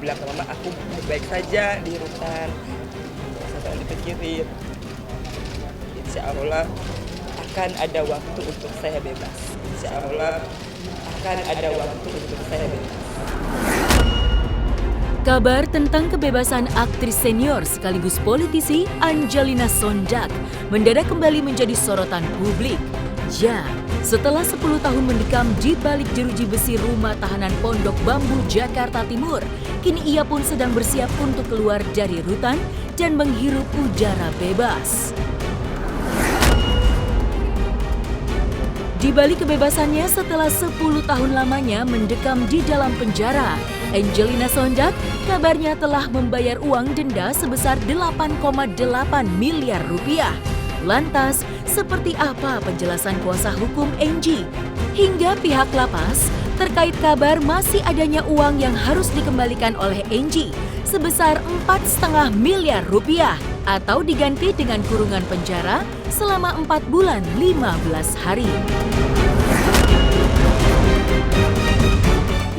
bilang ke mama aku baik saja di rutan, saya dipikirin insya Allah akan ada waktu untuk saya bebas, insya Allah akan ada waktu untuk saya bebas. Kabar tentang kebebasan aktris senior sekaligus politisi Angelina Sonjak mendadak kembali menjadi sorotan publik. Ya, setelah 10 tahun mendekam di balik jeruji besi rumah tahanan Pondok Bambu, Jakarta Timur, kini ia pun sedang bersiap untuk keluar dari rutan dan menghirup udara bebas. Di balik kebebasannya setelah 10 tahun lamanya mendekam di dalam penjara, Angelina Sonjak kabarnya telah membayar uang denda sebesar 8,8 miliar rupiah. Lantas, seperti apa penjelasan kuasa hukum Angie? Hingga pihak lapas terkait kabar masih adanya uang yang harus dikembalikan oleh Angie sebesar 4,5 miliar rupiah atau diganti dengan kurungan penjara selama 4 bulan 15 hari.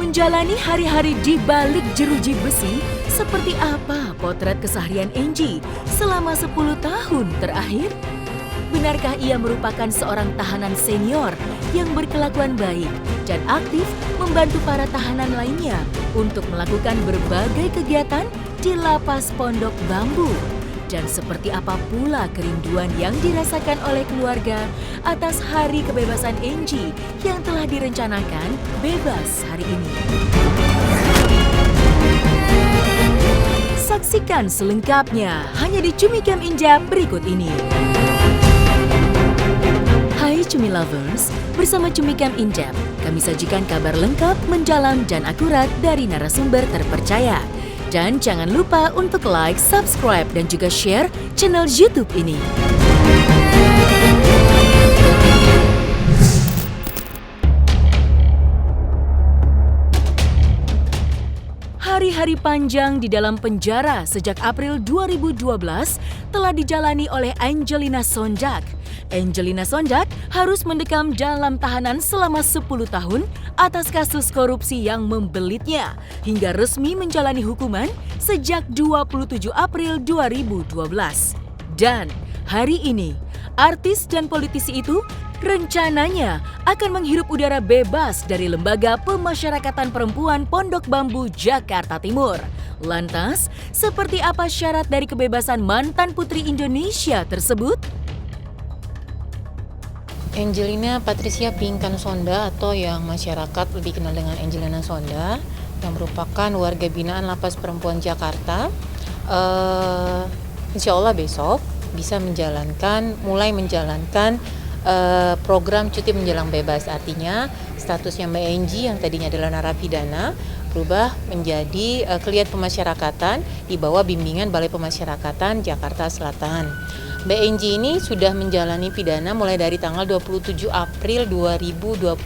Menjalani hari-hari di balik jeruji besi, seperti apa potret keseharian Angie selama 10 tahun terakhir? Benarkah ia merupakan seorang tahanan senior yang berkelakuan baik dan aktif membantu para tahanan lainnya untuk melakukan berbagai kegiatan di lapas Pondok Bambu? Dan seperti apa pula kerinduan yang dirasakan oleh keluarga atas hari kebebasan Angie yang telah direncanakan bebas hari ini? Saksikan selengkapnya hanya di Cumi Camp Injap berikut ini. Hai Cumi Lovers, bersama Cumi Camp Injap, kami sajikan kabar lengkap, mendalam, dan akurat dari narasumber terpercaya. Dan jangan lupa untuk like, subscribe, dan juga share channel YouTube ini. Hari-hari panjang di dalam penjara sejak April 2012 telah dijalani oleh Angelina Sonjak. Angelina Sonjak harus mendekam dalam tahanan selama 10 tahun atas kasus korupsi yang membelitnya hingga resmi menjalani hukuman sejak 27 April 2012. Dan hari ini, artis dan politisi itu rencananya akan menghirup udara bebas dari Lembaga Pemasyarakatan Perempuan Pondok Bambu, Jakarta Timur. Lantas, seperti apa syarat dari kebebasan mantan putri Indonesia tersebut? Angelina Patricia Pinkan Sonda atau yang masyarakat lebih kenal dengan Angelina Sonda yang merupakan warga binaan Lapas Perempuan Jakarta, insya Allah besok bisa mulai menjalankan program cuti menjelang bebas. Artinya statusnya Mbak Angie yang tadinya adalah narapidana berubah menjadi kliat pemasyarakatan di bawah bimbingan Balai Pemasyarakatan Jakarta Selatan. Mbak Angie ini sudah menjalani pidana mulai dari tanggal 27 April 2012.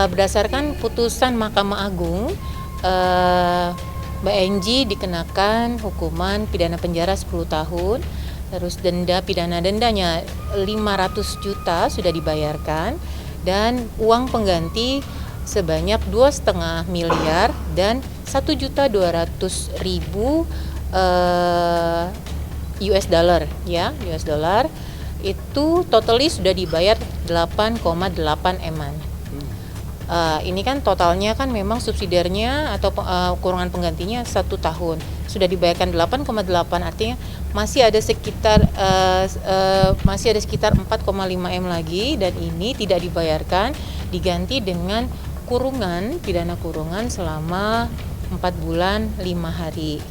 Berdasarkan putusan Mahkamah Agung, Mbak Angie dikenakan hukuman pidana penjara 10 tahun, terus dendanya 500 juta sudah dibayarkan, dan uang pengganti sebanyak 2,5 miliar dan 1.200.000 US dollar ya, US dollar itu totally sudah dibayar 8,8 eman. Ini kan totalnya kan memang subsidiarnya atau kurungan penggantinya 1 tahun sudah dibayarkan 8,8, artinya masih ada sekitar 4,5 M lagi, dan ini tidak dibayarkan, diganti dengan pidana kurungan selama 4 bulan 5 hari.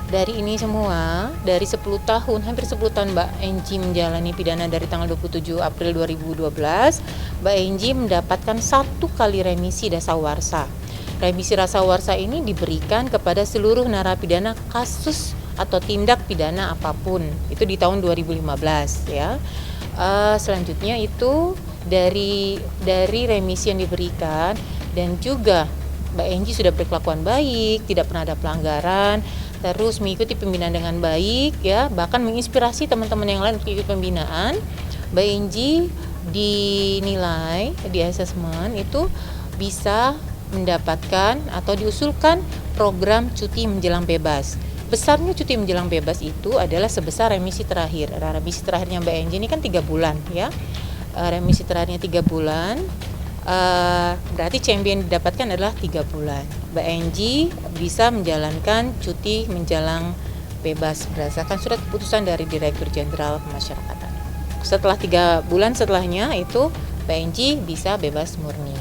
Dari ini semua, dari 10 tahun, hampir 10 tahun Mbak Angie menjalani pidana dari tanggal 27 April 2012, Mbak Angie mendapatkan 1 kali remisi dasawarsa. Remisi dasawarsa ini diberikan kepada seluruh narapidana kasus atau tindak pidana apapun. Itu di tahun 2015 ya. Selanjutnya itu dari remisi yang diberikan, dan juga Mbak Angie sudah berkelakuan baik, tidak pernah ada pelanggaran, terus mengikuti pembinaan dengan baik ya, bahkan menginspirasi teman-teman yang lain untuk ikut pembinaan. Mbak Angie dinilai di asesmen itu bisa mendapatkan atau diusulkan program cuti menjelang bebas. Besarnya cuti menjelang bebas itu adalah sebesar remisi terakhir. Remisi terakhirnya Mbak Enji ini kan 3 bulan ya. Remisi terakhirnya 3 bulan, berarti champion yang didapatkan adalah 3 bulan. Mbak Enji bisa menjalankan cuti menjelang bebas berdasarkan surat keputusan dari Direktur Jenderal Pemasyarakatan. Setelah 3 bulan setelahnya itu Mbak Enji bisa bebas murni.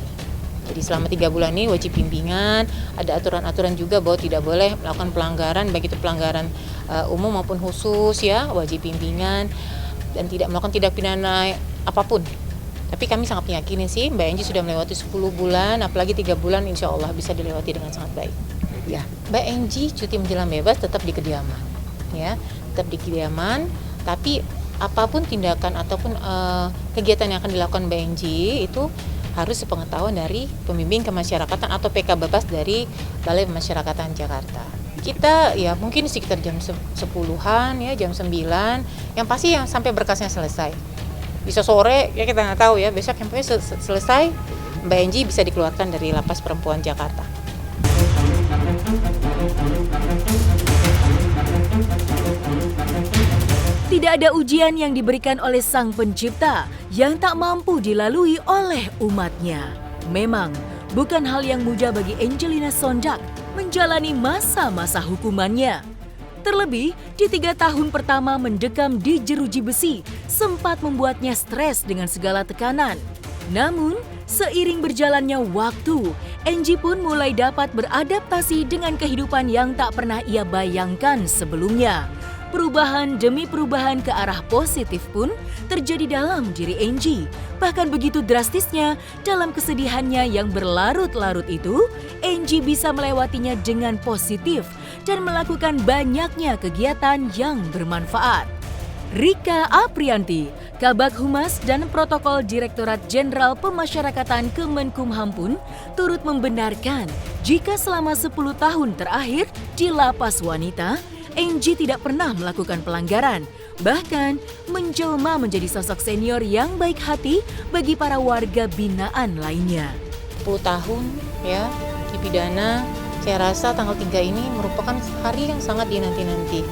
Jadi selama 3 bulan ini wajib bimbingan, ada aturan-aturan juga bahwa tidak boleh melakukan pelanggaran, baik itu pelanggaran umum maupun khusus ya, wajib bimbingan dan tidak melakukan tindak pidana apapun. Tapi kami sangat meyakini sih Mbak Enji sudah melewati 10 bulan, apalagi 3 bulan insya Allah bisa dilewati dengan sangat baik. Ya, Mbak Enji cuti menjelang bebas tetap di kediaman, ya, tetap di kediaman. Tapi apapun tindakan ataupun kegiatan yang akan dilakukan Mbak Enji itu harus sepengetahuan dari pembimbing kemasyarakatan atau PK Babas dari Balai Pemasyarakatan Jakarta. Kita ya mungkin sekitar jam 10-an ya, jam 9, yang pasti yang sampai berkasnya selesai. Bisa sore ya kita nggak tahu ya, besok yang pokoknya selesai Mbak Enji bisa dikeluarkan dari Lapas Perempuan Jakarta. Tidak ada ujian yang diberikan oleh Sang Pencipta yang tak mampu dilalui oleh umatnya. Memang, bukan hal yang mudah bagi Angelina Sonjak menjalani masa-masa hukumannya. Terlebih, di 3 tahun pertama mendekam di jeruji besi sempat membuatnya stres dengan segala tekanan. Namun, seiring berjalannya waktu, Angie pun mulai dapat beradaptasi dengan kehidupan yang tak pernah ia bayangkan sebelumnya. Perubahan demi perubahan ke arah positif pun terjadi dalam diri Angie. Bahkan begitu drastisnya, dalam kesedihannya yang berlarut-larut itu, Angie bisa melewatinya dengan positif dan melakukan banyaknya kegiatan yang bermanfaat. Rika Aprianti, Kabag Humas dan Protokol Direktorat Jenderal Pemasyarakatan Kemenkumham pun turut membenarkan jika selama 10 tahun terakhir di lapas wanita, Angie tidak pernah melakukan pelanggaran, bahkan menjelma menjadi sosok senior yang baik hati bagi para warga binaan lainnya. 10 tahun ya dipidana, saya rasa tanggal 3 ini merupakan hari yang sangat dinanti-nanti.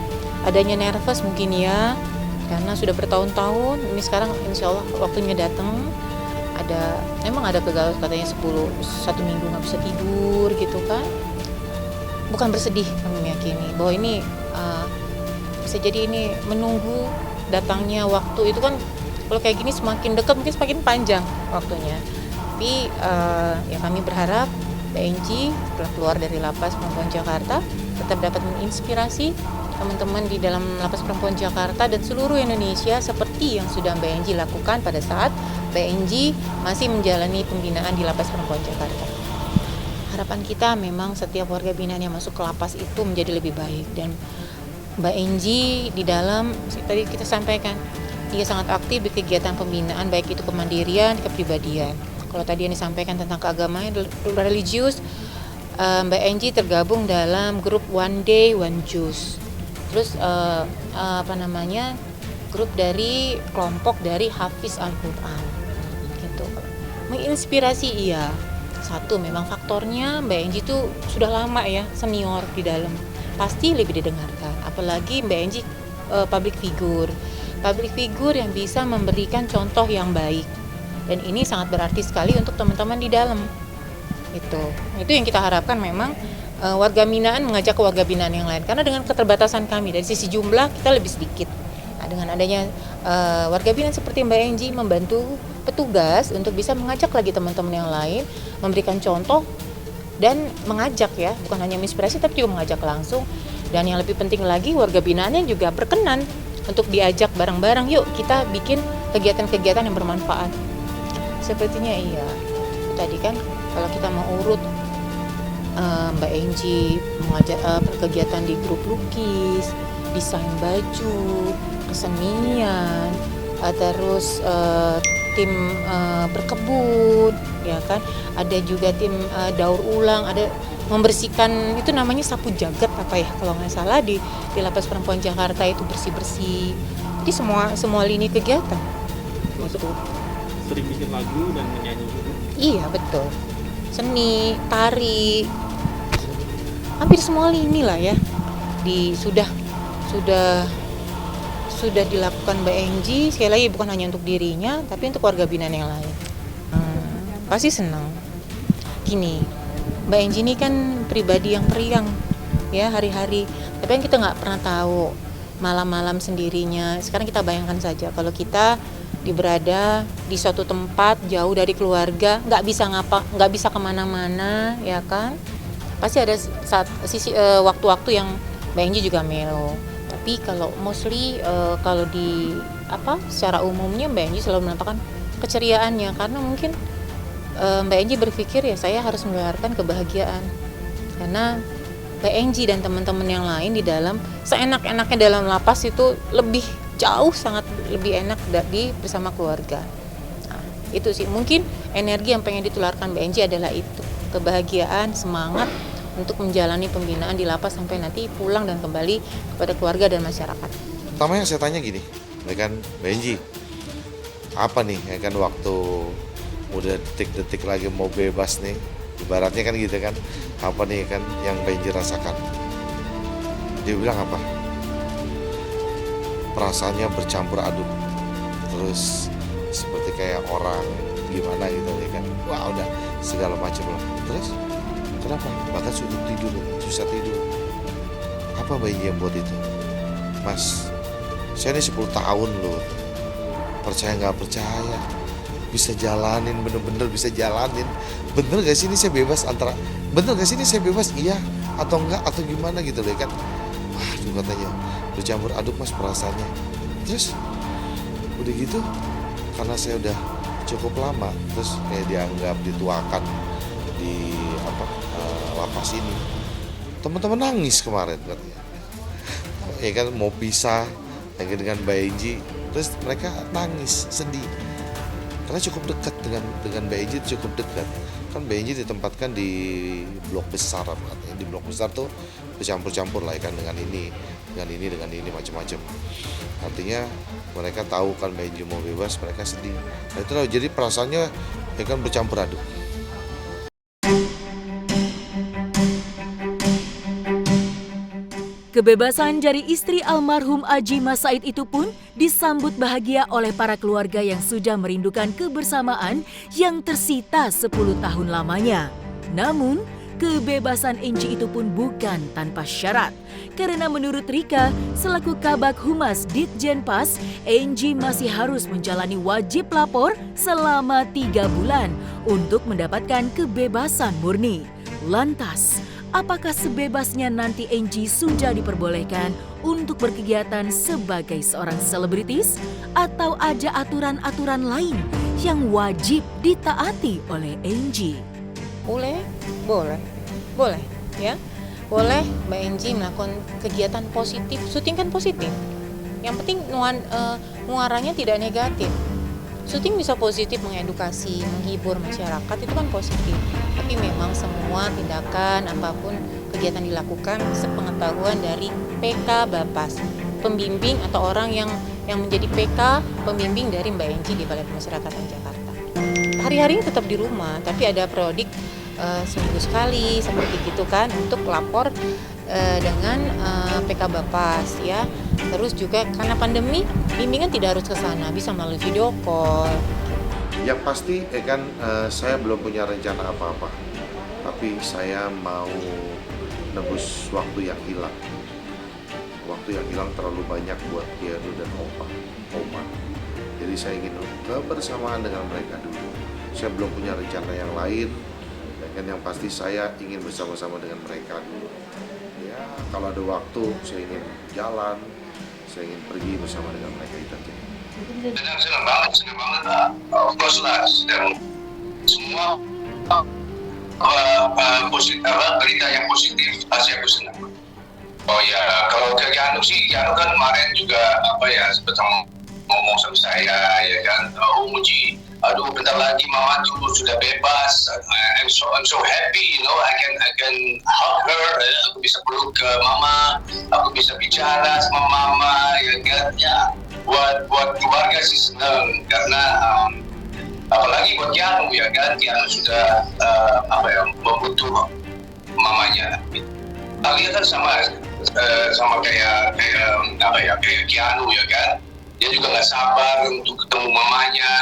Adanya nervous mungkin ya, karena sudah bertahun-tahun, ini sekarang insya Allah waktunya datang. Memang ada kegalauan katanya 1 minggu nggak bisa tidur gitu kan. Bukan bersedih, kami meyakini bahwa ini bisa jadi ini menunggu datangnya waktu itu kan, kalau kayak gini semakin dekat mungkin semakin panjang waktunya. Tapi ya kami berharap Mbak Enji setelah keluar dari Lapas Perempuan Jakarta tetap dapat menginspirasi teman-teman di dalam Lapas Perempuan Jakarta dan seluruh Indonesia seperti yang sudah Mbak Enji lakukan pada saat Mbak Enji masih menjalani pembinaan di Lapas Perempuan Jakarta. Harapan kita memang setiap warga binaan yang masuk ke lapas itu menjadi lebih baik, dan Mbak Enji di dalam tadi kita sampaikan dia sangat aktif di kegiatan pembinaan baik itu kemandirian, kepribadian. Kalau tadi yang disampaikan tentang keagamaan religius, Mbak Enji tergabung dalam grup One Day One Juice. Terus grup dari kelompok dari Hafiz Al-Quran. Gitu. Menginspirasi iya. Satu, memang faktornya Mbak Enji itu sudah lama ya senior di dalam, pasti lebih didengarkan. Apalagi Mbak Enji public figure yang bisa memberikan contoh yang baik, dan ini sangat berarti sekali untuk teman-teman di dalam. Itu yang kita harapkan, memang warga binaan mengajak ke warga binaan yang lain, karena dengan keterbatasan kami dari sisi jumlah kita lebih sedikit. Nah, dengan adanya warga binaan seperti Mbak Enji membantu petugas untuk bisa mengajak lagi teman-teman yang lain, memberikan contoh dan mengajak ya, bukan hanya menginspirasi tapi juga mengajak langsung. Dan yang lebih penting lagi, warga binaannya juga berkenan untuk diajak bareng-bareng, yuk kita bikin kegiatan-kegiatan yang bermanfaat. Sepertinya iya, tadi kan kalau kita mau urut Mbak Enji mengajak kegiatan di grup lukis, desain baju, kesenian, terus tim berkebun, ya kan? Ada juga tim daur ulang, ada membersihkan, itu namanya sapu jagat apa ya kalau nggak salah di Lapas Perempuan Jakarta, itu bersih-bersih. Jadi semua lini kegiatan. Masuk sering bikin lagu dan menyanyi juga. Iya betul. seni, tari, hampir semua lini lah ya. Sudah dilakukan Mbak Enji, sekali lagi bukan hanya untuk dirinya, tapi untuk warga binaan yang lain. Pasti senang. Gini, Mbak Enji ini kan pribadi yang periang, ya hari-hari. Tapi yang kita nggak pernah tahu malam-malam sendirinya. Sekarang kita bayangkan saja kalau kita berada di suatu tempat jauh dari keluarga, nggak bisa kemana-mana, ya kan? Pasti ada waktu-waktu yang Mbak Enji juga melo. Tapi kalau mostly kalau secara umumnya Mbak Enji selalu menampakkan keceriaannya, karena mungkin Mbak Enji berpikir ya saya harus menularkan kebahagiaan, karena Mbak Enji dan teman-teman yang lain di dalam seenak-enaknya dalam lapas itu sangat lebih enak bersama keluarga. Nah, itu sih mungkin energi yang pengen ditularkan Mbak Enji adalah itu, kebahagiaan, semangat untuk menjalani pembinaan di lapas sampai nanti pulang dan kembali kepada keluarga dan masyarakat. Pertama yang saya tanya gini, ya kan Mbak Enji, apa nih ya kan waktu udah detik-detik lagi mau bebas nih, ibaratnya kan gitu kan, apa nih kan yang Mbak Enji rasakan? Dia bilang apa? Perasaannya bercampur aduk, terus seperti kayak orang gimana gitu ya kan, wah udah segala macam lah. Terus kenapa? Bahkan susah tidur. Apa Mbak Enji yang buat itu? Mas, saya ini 10 tahun loh, percaya nggak percaya, bisa jalanin, bener-bener bisa jalanin. Bener gak sih ini saya bebas iya atau enggak atau gimana gitu loh kan. Wah juga katanya bercampur aduk mas perasaannya. Terus udah gitu karena saya udah cukup lama, terus kayak dianggap dituakan di lapas ini, teman-teman nangis kemarin katanya. Ya kan mau pisah dengan Mbak Enji, terus mereka nangis sedih karena cukup dekat dengan Mbak Enji, cukup dekat kan. Mbak Enji ditempatkan di blok besar, katanya di blok besar tuh bercampur-campur lah kan, dengan ini macam-macam. Artinya mereka tahu kan Mbak Enji mau bebas, mereka sedih. Nah, itu loh, jadi perasaannya ya kan bercampur aduk. Kebebasan dari istri almarhum Aji Mas Said itu pun disambut bahagia oleh para keluarga yang sudah merindukan kebersamaan yang tersita 10 tahun lamanya. Namun, kebebasan Enji itu pun bukan tanpa syarat. Karena menurut Rika, selaku Kabag Humas Ditjenpas, Enji masih harus menjalani wajib lapor selama 3 bulan untuk mendapatkan kebebasan murni. Lantas, apakah sebebasnya nanti Enji sudah diperbolehkan untuk berkegiatan sebagai seorang selebritis? Atau ada aturan-aturan lain yang wajib ditaati oleh Enji? Boleh ya. Boleh Mbak Enji melakukan kegiatan positif, syuting kan positif. Yang penting muaranya tidak negatif. Syuting bisa positif, mengedukasi, menghibur masyarakat, itu kan positif. Tapi memang semua tindakan apapun kegiatan dilakukan sepengetahuan dari PK Bapas, pembimbing atau orang yang menjadi PK pembimbing dari Mbak Enji di Balai Pemasyarakatan Jakarta. Hari-hari tetap di rumah, tapi ada periodik seminggu sekali seperti gitu kan untuk lapor dengan PK Bapas ya. Terus juga karena pandemi, bimbingan tidak harus ke sana, bisa melalui video call. Yang pasti kan saya belum punya rencana apa-apa, tapi saya mau nebus waktu yang hilang. Waktu yang hilang terlalu banyak buat Kianu dan Oma. Jadi saya ingin kebersamaan dengan mereka dulu. Saya belum punya rencana yang lain, dan yang pasti saya ingin bersama-sama dengan mereka dulu. Ya, kalau ada waktu saya ingin jalan, saya ingin pergi bersama dengan mereka itu aja. Senang banget lah. Of course lah, dan semua berita yang positif pasti aku senang. Oh ya, kalau ke Kianu kan kemarin juga sempat ngomong sama saya ya kan, Muji, aduh bentar lagi mama tuh sudah bebas. I'm so happy, I can hug her, aku bisa peluk ke mama, aku bisa bicara sama mama ya kan. Ya, buat keluarga sih senang karena apalagi buat Keanu ya kan, Keanu sudah membutuh mamanya. Alia kan sama kayak Keanu ya kan, dia juga nggak sabar untuk ketemu mamanya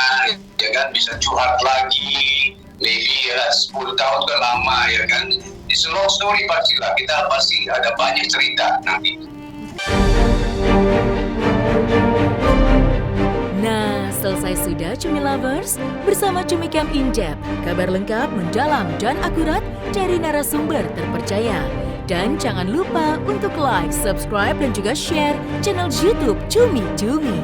ya kan, bisa curhat lagi, maybe ya 10 tahun kan lama ya kan. It's a long story pastilah, kita pasti ada banyak cerita nanti. Nah, selesai sudah Cumi Lovers? Bersama Cumi Camp In-Depth, kabar lengkap, mendalam, dan akurat dari narasumber terpercaya. Dan jangan lupa untuk like, subscribe, dan juga share channel YouTube Cumi Cumi.